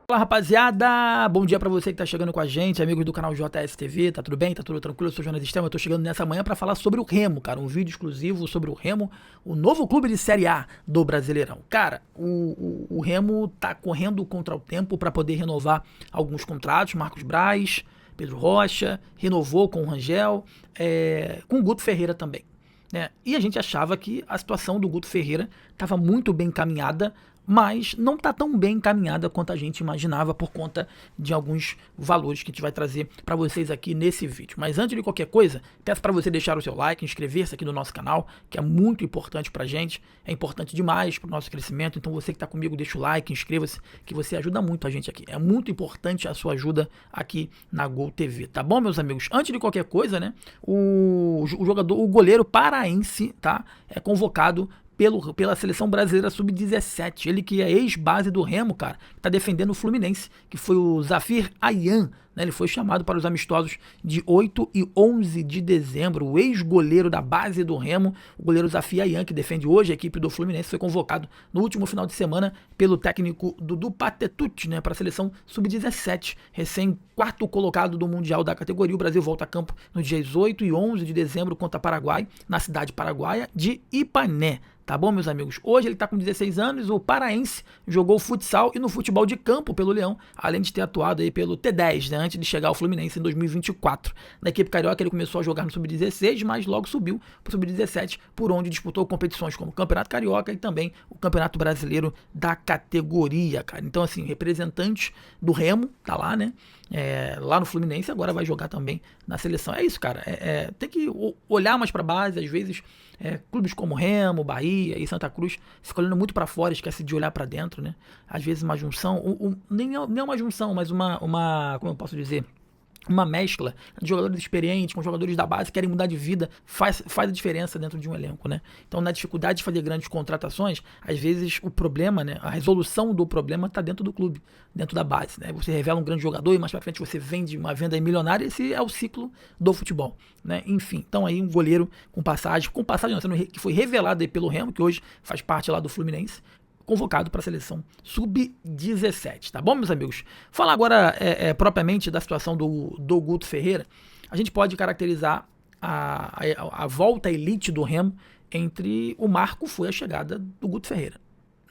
Fala, rapaziada, bom dia pra você que tá chegando com a gente, amigos do canal JSTV, tá tudo bem? Tá tudo tranquilo? Eu sou o Jonas Estema, eu tô chegando nessa manhã pra falar sobre o Remo, cara, um vídeo exclusivo sobre o Remo, o novo clube de Série A do Brasileirão. Cara, o Remo tá correndo contra o tempo pra poder renovar alguns contratos, Marcos Braz, Pedro Rocha, renovou com o Rangel, com o Guto Ferreira também. Né? E a gente achava que a situação do Guto Ferreira estava muito bem encaminhada, mas não está tão bem encaminhada quanto a gente imaginava por conta de alguns valores que a gente vai trazer para vocês aqui nesse vídeo. Mas antes de qualquer coisa, peço para você deixar o seu like, inscrever-se aqui no nosso canal, que é muito importante para a gente, é importante demais para o nosso crescimento. Então você que está comigo, deixa o like, inscreva-se, que você ajuda muito a gente aqui. É muito importante a sua ajuda aqui na Gol TV, tá bom, meus amigos? Antes de qualquer coisa, né, o goleiro paraense, tá, é convocado pela seleção brasileira sub-17. Ele que é ex-base do Remo, cara, tá defendendo o Fluminense, que foi o Zafir Ayan, né? Ele foi chamado para os amistosos de 8 e 11 de dezembro. O ex-goleiro da base do Remo, o goleiro Zafir Ayan, que defende hoje a equipe do Fluminense, foi convocado no último final de semana pelo técnico Dudu Patetut, né, para a seleção sub-17, recém quarto colocado do Mundial da categoria. O Brasil volta a campo nos dias 8 e 11 de dezembro contra Paraguai, na cidade paraguaia de Ipané. Tá bom, meus amigos? Hoje ele tá com 16 anos, o paraense jogou futsal e no futebol de campo pelo Leão, além de ter atuado aí pelo T10, né, antes de chegar ao Fluminense em 2024. Na equipe carioca ele começou a jogar no Sub-16, mas logo subiu pro Sub-17, por onde disputou competições como o Campeonato Carioca e também o Campeonato Brasileiro da categoria, cara. Então, assim, representante do Remo, tá lá, né? Lá no Fluminense, agora vai jogar também na seleção. É isso, cara. Tem que olhar mais pra base, às vezes clubes como Remo, Bahia e Santa Cruz ficam olhando muito pra fora, esquece de olhar pra dentro, né? Às vezes uma junção, nem uma junção, mas uma, como eu posso dizer, uma mescla de jogadores experientes com jogadores da base que querem mudar de vida faz a diferença dentro de um elenco, né? Então, na dificuldade de fazer grandes contratações, às vezes o problema, né, a resolução do problema está dentro do clube, dentro da base, né? Você revela um grande jogador e mais pra frente você vende uma venda milionária. Esse é o ciclo do futebol, né? Enfim, então aí um goleiro com passagem não, que foi revelado aí pelo Remo, que hoje faz parte lá do Fluminense, convocado para a seleção sub-17, tá bom, meus amigos? Falar agora propriamente da situação do Guto Ferreira. A gente pode caracterizar a volta elite do Remo entre o marco foi a chegada do Guto Ferreira,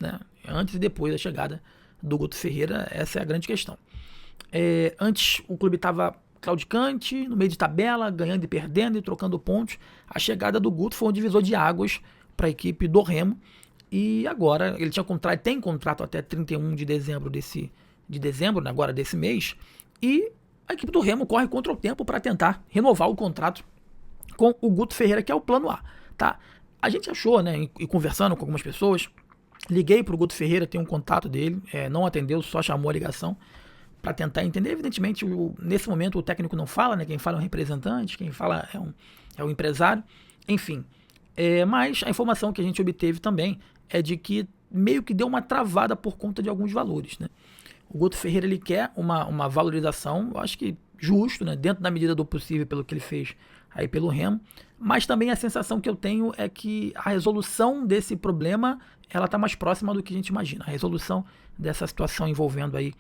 né? Antes e depois da chegada do Guto Ferreira, essa é a grande questão. Antes o clube estava claudicante, no meio de tabela, ganhando e perdendo e trocando pontos. A chegada do Guto foi um divisor de águas para a equipe do Remo. E agora, ele tem contrato até 31 de dezembro né, agora desse mês, e a equipe do Remo corre contra o tempo para tentar renovar o contrato com o Guto Ferreira, que é o plano A, tá? A gente achou, né, e conversando com algumas pessoas, liguei pro Guto Ferreira, tem um contato dele, não atendeu, só chamou a ligação para tentar entender. Evidentemente, nesse momento o técnico não fala, né, quem fala é um representante, quem fala é um empresário, enfim. Mas a informação que a gente obteve também é de que meio que deu uma travada por conta de alguns valores, né? O Guto Ferreira ele quer uma valorização, eu acho que justo, né, dentro da medida do possível pelo que ele fez aí pelo Remo, mas também a sensação que eu tenho é que a resolução desse problema ela está mais próxima do que a gente imagina. A resolução dessa situação envolvendo aí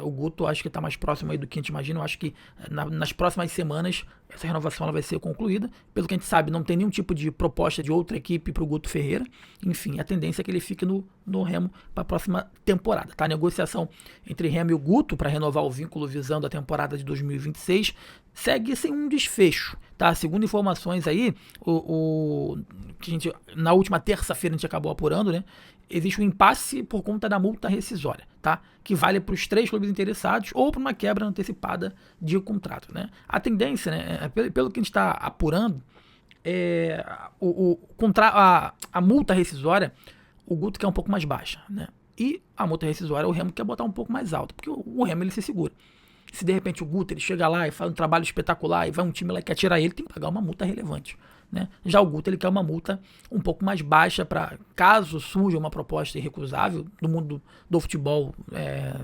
o Guto, acho que está mais próximo aí do que a gente imagina. Eu acho que nas próximas semanas essa renovação ela vai ser concluída. Pelo que a gente sabe, não tem nenhum tipo de proposta de outra equipe para o Guto Ferreira. Enfim, a tendência é que ele fique no Remo para a próxima temporada. Tá? A negociação entre Remo e o Guto para renovar o vínculo visando a temporada de 2026 segue sem um desfecho. Tá? Segundo informações aí, que a gente, na última terça-feira a gente acabou apurando, né? Existe um impasse por conta da multa rescisória, tá? Que vale para os 3 clubes interessados ou para uma quebra antecipada de contrato, né? A tendência, né, pelo que a gente está apurando, a multa rescisória, o Guto quer um pouco mais baixa, né? E a multa rescisória o Remo quer botar um pouco mais alta, porque o Remo ele se segura. Se de repente o Guto ele chega lá e faz um trabalho espetacular e vai um time lá e quer tirar ele, tem que pagar uma multa relevante, né? Já o Guto ele quer uma multa um pouco mais baixa para caso surja uma proposta irrecusável do mundo do futebol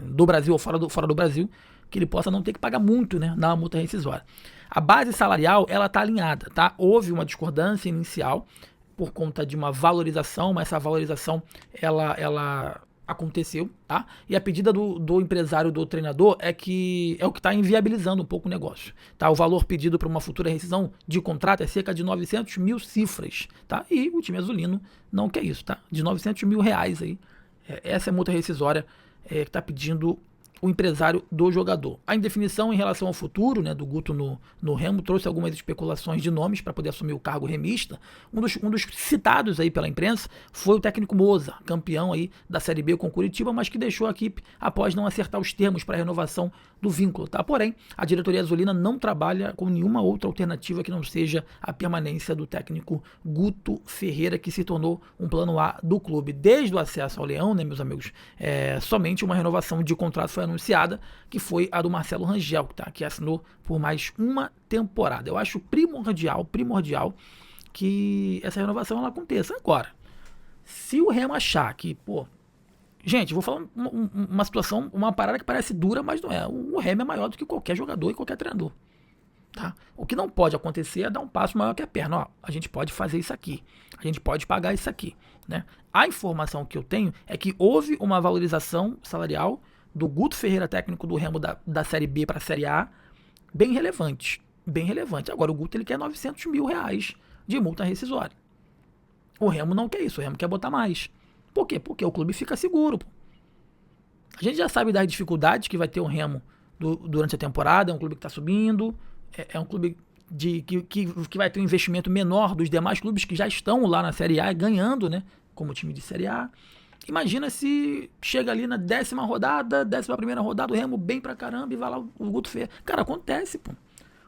do Brasil ou fora do Brasil, que ele possa não ter que pagar muito, né, na multa rescisória. A base salarial ela tá alinhada, tá? Houve uma discordância inicial por conta de uma valorização, mas essa valorização ela aconteceu, tá? E a pedida do empresário, do treinador, é o que está inviabilizando um pouco o negócio, tá? O valor pedido para uma futura rescisão de contrato é cerca de 900 mil cifras, tá? E o time azulino não quer isso, tá? De 900 mil reais aí. Essa é a multa rescisória que está pedindo o empresário do jogador. A indefinição em relação ao futuro, né, do Guto no Remo trouxe algumas especulações de nomes para poder assumir o cargo remista. Um dos citados aí pela imprensa foi o técnico Moza, campeão aí da Série B com o Curitiba, mas que deixou a equipe após não acertar os termos para a renovação do vínculo, tá? Porém, a diretoria azulina não trabalha com nenhuma outra alternativa que não seja a permanência do técnico Guto Ferreira, que se tornou um plano A do clube. Desde o acesso ao Leão, né, meus amigos, somente uma renovação de contrato foi anunciada, que foi a do Marcelo Rangel, tá? Que assinou por mais uma temporada. Eu acho primordial que essa renovação ela aconteça agora. Se o Remo achar que, gente, vou falar uma situação, uma parada que parece dura, mas não é. O Remo é maior do que qualquer jogador e qualquer treinador. Tá? O que não pode acontecer é dar um passo maior que a perna. Ó, a gente pode fazer isso aqui, a gente pode pagar isso aqui. Né? A informação que eu tenho é que houve uma valorização salarial do Guto Ferreira, técnico do Remo da Série B para a Série A, bem relevante. Bem relevante. Agora o Guto ele quer 900 mil reais de multa rescisória. O Remo não quer isso, o Remo quer botar mais. Por quê? Porque o clube fica seguro. A gente já sabe das dificuldades que vai ter o Remo durante a temporada, é um clube que está subindo, é um clube que vai ter um investimento menor dos demais clubes que já estão lá na Série A ganhando, né, como time de Série A. Imagina se chega ali na 11ª rodada, o Remo bem pra caramba e vai lá o Guto Ferreira. Cara, acontece, pô.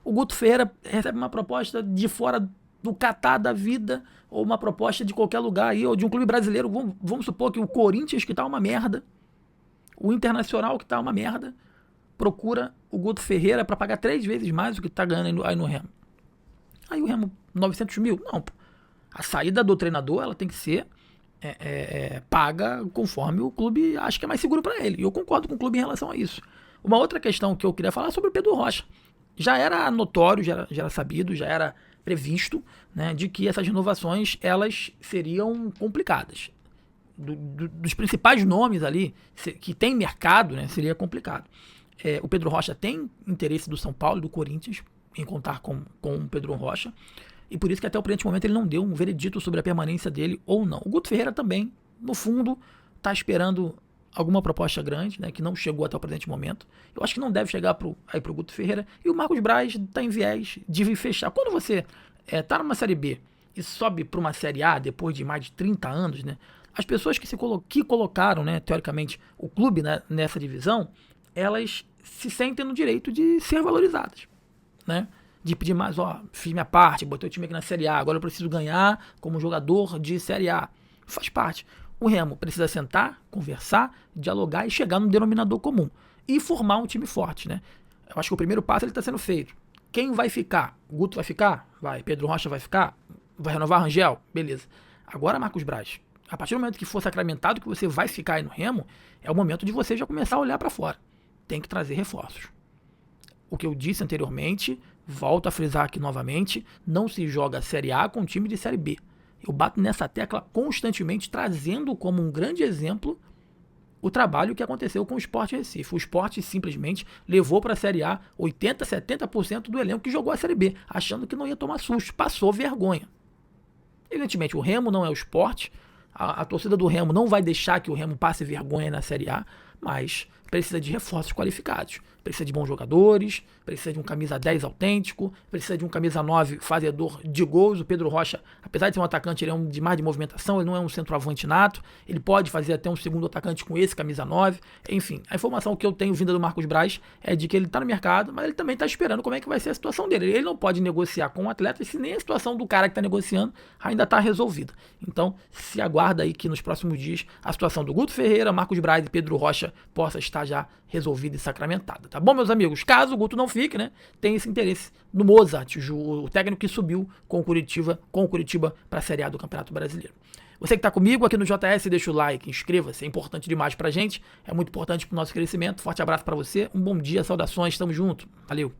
O Guto Ferreira recebe uma proposta de fora do Catar da vida, ou uma proposta de qualquer lugar aí, ou de um clube brasileiro. Vamos supor que o Corinthians, que tá uma merda, o Internacional, que tá uma merda, procura o Guto Ferreira pra pagar 3 vezes mais do que tá ganhando aí no Remo. Aí o Remo, 900 mil? Não, pô. A saída do treinador, ela tem que ser paga conforme o clube acha que é mais seguro para ele. E eu concordo com o clube em relação a isso. Uma outra questão que eu queria falar é sobre o Pedro Rocha. Já era notório, já era sabido, já era previsto, né, de que essas renovações elas seriam complicadas. Dos principais nomes ali que tem mercado, né, seria complicado. O Pedro Rocha tem interesse do São Paulo, do Corinthians, em contar com o Pedro Rocha. E por isso que até o presente momento ele não deu um veredito sobre a permanência dele ou não. O Guto Ferreira também, no fundo, está esperando alguma proposta grande, né, que não chegou até o presente momento. Eu acho que não deve chegar pro Guto Ferreira. E o Marcos Braz está em viés de fechar. Quando você está numa Série B e sobe para uma Série A depois de mais de 30 anos, né, as pessoas que colocaram, né, teoricamente, o clube, né, nessa divisão, elas se sentem no direito de ser valorizadas, né? De pedir mais, fiz minha parte, botei o time aqui na Série A, agora eu preciso ganhar como jogador de Série A. Faz parte. O Remo precisa sentar, conversar, dialogar e chegar num denominador comum. E formar um time forte, né? Eu acho que o primeiro passo está sendo feito. Quem vai ficar? O Guto vai ficar? Vai. Pedro Rocha vai ficar? Vai renovar Rangel? Beleza. Agora, Marcos Braz, a partir do momento que for sacramentado que você vai ficar aí no Remo, é o momento de você já começar a olhar para fora. Tem que trazer reforços. O que eu disse anteriormente, volto a frisar aqui novamente, não se joga Série A com time de Série B. Eu bato nessa tecla constantemente, trazendo como um grande exemplo o trabalho que aconteceu com o Sport Recife. O Sport simplesmente levou para a Série A 80%, 70% do elenco que jogou a Série B, achando que não ia tomar susto, passou vergonha. Evidentemente, o Remo não é o Sport, a torcida do Remo não vai deixar que o Remo passe vergonha na Série A, mas precisa de reforços qualificados, precisa de bons jogadores, precisa de um camisa 10 autêntico, precisa de um camisa 9 fazedor de gols. O Pedro Rocha, apesar de ser um atacante, ele é um de mais de movimentação, ele não é um centroavante nato, ele pode fazer até um segundo atacante com esse camisa 9, enfim. A informação que eu tenho vinda do Marcos Braz é de que ele está no mercado, mas ele também está esperando como é que vai ser a situação dele. Ele não pode negociar com o atleta se nem a situação do cara que está negociando ainda está resolvida. Então, se aguarda aí que nos próximos dias a situação do Guto Ferreira, Marcos Braz e Pedro Rocha possa estar já resolvida e sacramentada, tá bom, meus amigos? Caso o Guto não fique, né, tem esse interesse no Mozart, o técnico que subiu com o Curitiba para a Série A do Campeonato Brasileiro. Você que está comigo aqui no JS, deixa o like, inscreva-se, é importante demais pra gente, é muito importante pro nosso crescimento. Forte abraço para você, um bom dia, saudações, tamo junto, valeu!